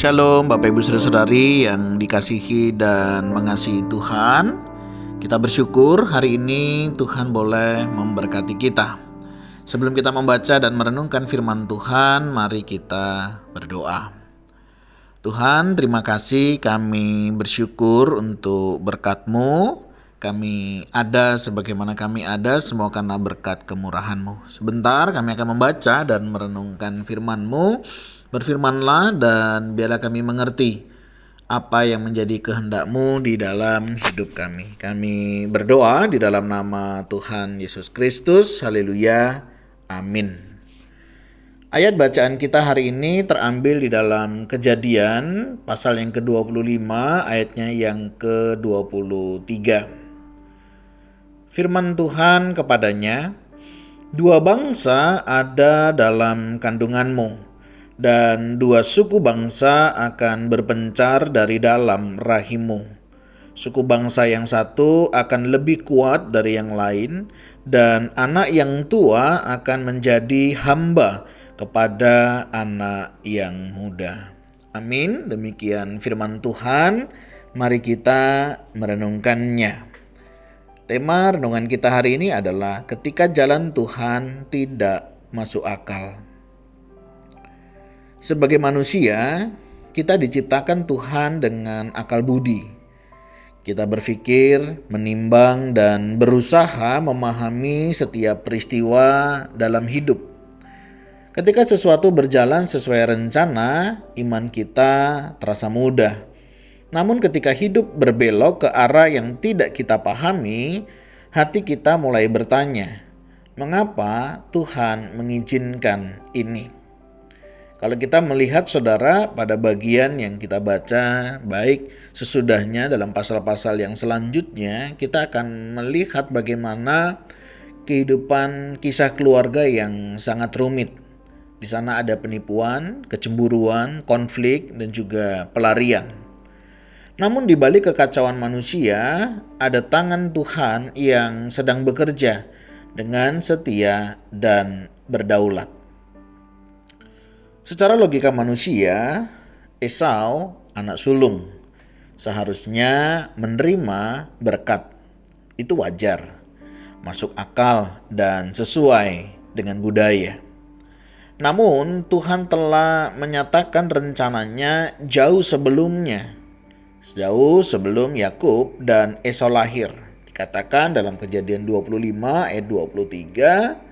Shalom Bapak Ibu Saudara-saudari yang dikasihi dan mengasihi Tuhan. Kita bersyukur hari ini Tuhan boleh memberkati kita. Sebelum kita membaca dan merenungkan firman Tuhan, mari kita berdoa. Tuhan, terima kasih, kami bersyukur untuk berkat-Mu. Kami ada sebagaimana kami ada, semua karena berkat kemurahan-Mu. Sebentar kami akan membaca dan merenungkan firman-Mu. Berfirmanlah dan biarlah kami mengerti apa yang menjadi kehendak-Mu di dalam hidup kami. Kami berdoa di dalam nama Tuhan Yesus Kristus. Haleluya. Amin. Ayat bacaan kita hari ini terambil di dalam Kejadian pasal yang ke-25 ayatnya yang ke-23. Firman Tuhan kepadanya, "Dua bangsa ada dalam kandunganmu, dan dua suku bangsa akan berpencar dari dalam rahimmu. Suku bangsa yang satu akan lebih kuat dari yang lain, dan anak yang tua akan menjadi hamba kepada anak yang muda." Amin. Demikian firman Tuhan. Mari kita merenungkannya. Tema renungan kita hari ini adalah ketika jalan Tuhan tidak masuk akal. Sebagai manusia, kita diciptakan Tuhan dengan akal budi. Kita berpikir, menimbang, dan berusaha memahami setiap peristiwa dalam hidup. Ketika sesuatu berjalan sesuai rencana, iman kita terasa mudah. Namun ketika hidup berbelok ke arah yang tidak kita pahami, hati kita mulai bertanya, mengapa Tuhan mengizinkan ini? Kalau kita melihat saudara pada bagian yang kita baca, baik sesudahnya dalam pasal-pasal yang selanjutnya, kita akan melihat bagaimana kehidupan kisah keluarga yang sangat rumit. Di sana ada penipuan, kecemburuan, konflik, dan juga pelarian. Namun di balik kekacauan manusia, ada tangan Tuhan yang sedang bekerja dengan setia dan berdaulat. Secara logika manusia, Esau, anak sulung, seharusnya menerima berkat. Itu wajar, masuk akal, dan sesuai dengan budaya. Namun Tuhan telah menyatakan rencananya jauh sebelumnya, jauh sebelum Yakub dan Esau lahir. Dikatakan dalam Kejadian 25 ayat 23,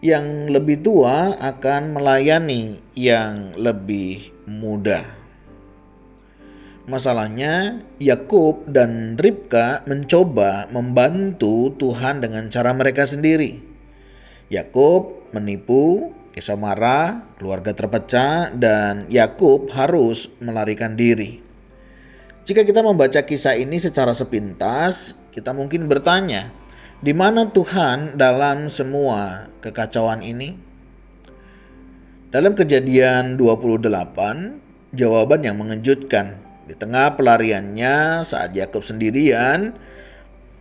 yang lebih tua akan melayani yang lebih muda. Masalahnya, Yakub dan Ribka mencoba membantu Tuhan dengan cara mereka sendiri. Yakub menipu, Esau marah, keluarga terpecah, dan Yakub harus melarikan diri. Jika kita membaca kisah ini secara sepintas, kita mungkin bertanya, di mana Tuhan dalam semua kekacauan ini? Dalam Kejadian 28, jawaban yang mengejutkan. Di tengah pelariannya saat Yakub sendirian,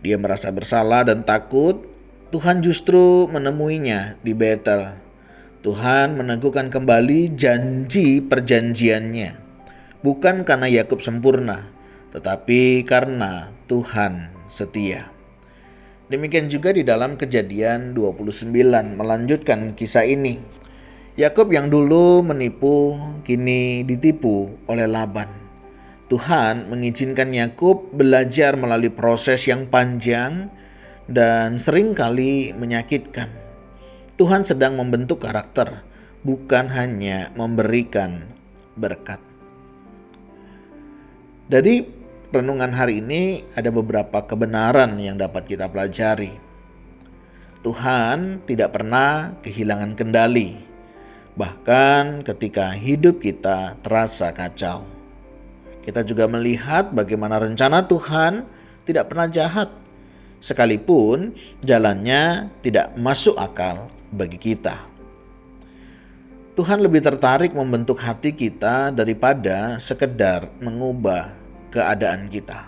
dia merasa bersalah dan takut. Tuhan justru menemuinya di Betel. Tuhan meneguhkan kembali janji perjanjiannya. Bukan karena Yakub sempurna, tetapi karena Tuhan setia. Demikian juga di dalam Kejadian 29 melanjutkan kisah ini. Yakub yang dulu menipu kini ditipu oleh Laban. Tuhan mengizinkan Yakub belajar melalui proses yang panjang dan seringkali menyakitkan. Tuhan sedang membentuk karakter, bukan hanya memberikan berkat. Dari renungan hari ini ada beberapa kebenaran yang dapat kita pelajari. Tuhan tidak pernah kehilangan kendali, bahkan ketika hidup kita terasa kacau. Kita juga melihat bagaimana rencana Tuhan tidak pernah jahat, sekalipun jalannya tidak masuk akal bagi kita. Tuhan lebih tertarik membentuk hati kita daripada sekedar mengubah keadaan kita.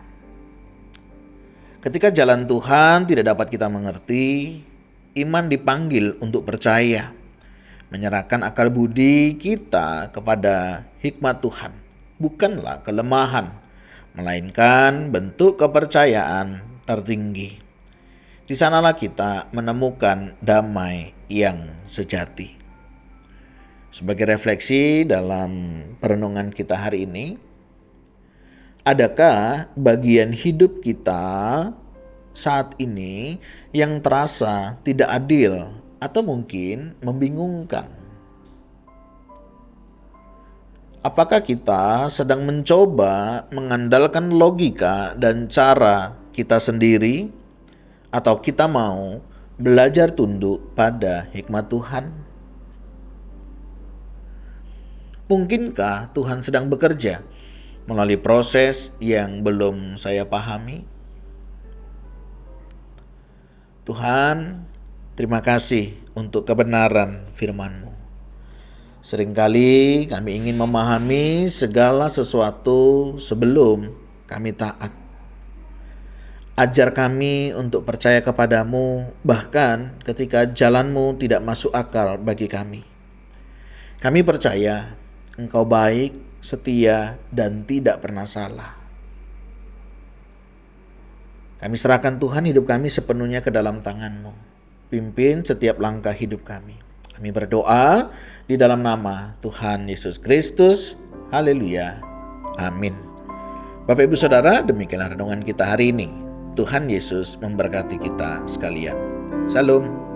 Ketika jalan Tuhan tidak dapat kita mengerti, iman dipanggil untuk percaya, menyerahkan akal budi kita kepada hikmat Tuhan. bukanlah kelemahan, melainkan bentuk kepercayaan tertinggi. Di sanalah kita menemukan damai yang sejati. Sebagai refleksi dalam perenungan kita hari ini, adakah bagian hidup kita saat ini yang terasa tidak adil atau mungkin membingungkan? Apakah kita sedang mencoba mengandalkan logika dan cara kita sendiri, atau kita mau belajar tunduk pada hikmat Tuhan? Mungkinkah Tuhan sedang bekerja melalui proses yang belum saya pahami? Tuhan, terima kasih untuk kebenaran firman-Mu. Seringkali kami ingin memahami segala sesuatu sebelum kami taat. Ajar kami untuk percaya kepadamu bahkan ketika jalan-Mu tidak masuk akal bagi kami. Kami percaya Engkau baik, setia, dan tidak pernah salah. Kami serahkan Tuhan hidup kami sepenuhnya ke dalam tangan-Mu. Pimpin setiap langkah hidup kami. Kami berdoa di dalam nama Tuhan Yesus Kristus. Haleluya. Amin. Bapak Ibu Saudara, demikianlah renungan kita hari ini. Tuhan Yesus memberkati kita sekalian. Shalom.